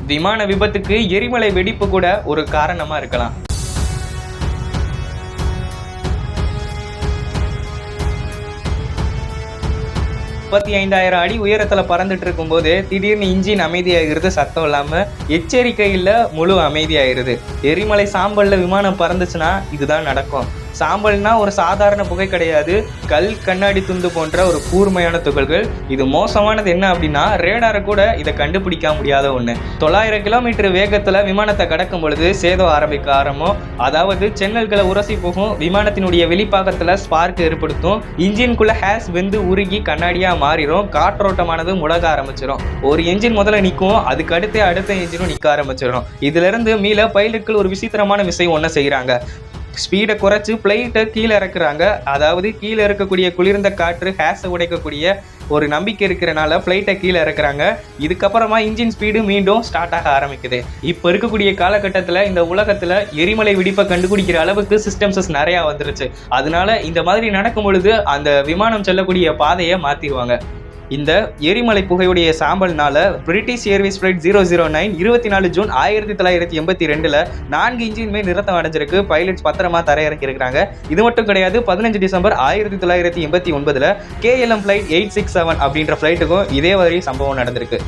விமான விபத்துக்கு எரிமலை வெடிப்பு கூட ஒரு காரணமா இருக்கலாம். 35,000 அடி உயரத்துல பறந்துட்டு இருக்கும் போது திடீர்னு இன்ஜின் அமைதியாகிறது, சத்தம் இல்லாம எச்சரிக்கையில் முழு அமைதியாயிருது. எரிமலை சாம்பல்ல விமானம் பறந்துச்சுன்னா இதுதான் நடக்கும். சாம்பல்னா ஒரு சாதாரண புகை கிடையாது, கல், கண்ணாடி துண்டு போன்ற ஒரு கூர்மையான துகள்கள். இது மோசமானது என்ன அப்படின்னா, ரேடாரை கூட இதை கண்டுபிடிக்க முடியாத ஒண்ணு. 900 கிலோமீட்டர் வேகத்துல விமானத்தை கடக்கும் பொழுது சேதம் ஆரம்பம். அதாவது சென்னல்களை உரசி போகும், விமானத்தினுடைய வெளிப்பாகத்துல ஸ்பார்க் ஏற்படுத்தும், இன்ஜின்குள்ள ஹேஸ் வெந்து உருகி கண்ணாடியா மாறிடும், காற்றோட்டமானது முடங்க ஆரம்பிச்சிடும். ஒரு என்ஜின் முதல்ல நிற்கும், அதுக்கு அடுத்த என்ஜினும் நிற்க ஆரம்பிச்சிடும். இதுல இருந்து மீள பைலட்கள் ஒரு விசித்திரமான விஷயம் ஒன்று செய்யறாங்க. ஸ்பீடை குறைச்சி பிளைட்டை கீழே இறக்குறாங்க. அதாவது கீழே இருக்கக்கூடிய குளிர்ந்த காற்று ஹேஸை உடைக்கக்கூடிய ஒரு நம்பிக்கை இருக்கிறனால பிளைட்டை கீழே இறக்குறாங்க. இதுக்கப்புறமா இன்ஜின் ஸ்பீடு மீண்டும் ஸ்டார்ட் ஆக ஆரம்பிக்குது. இப்போ இருக்கக்கூடிய காலகட்டத்தில் இந்த உலகத்தில் எரிமலை வெடிப்பை கண்டுபிடிக்கிற அளவுக்கு சிஸ்டம்ஸஸ் நிறையா வந்துருச்சு. அதனால இந்த மாதிரி நடக்கும் பொழுது அந்த விமானம் செல்லக்கூடிய பாதையை மாற்றிடுவாங்க. இந்த எரிமலை புகையுடைய சாம்பல்னால பிரிட்டிஷ் ஏர்வேஸ் ஃபிளைட் 009 24 ஜூன் 1982 4 இன்ஜின்மே நிறுத்தம் அடைஞ்சிருக்கு. பைலட்ஸ் பத்திரமா தரையிறக்கி இருக்கிறாங்க. இது மட்டும் கிடையாது, 15 டிசம்பர் 1989 KLM ஃபிளைட் 867 அப்படின்ற ஃபிளைட்டுக்கும் இதே மாதிரி சம்பவம் நடந்திருக்கு.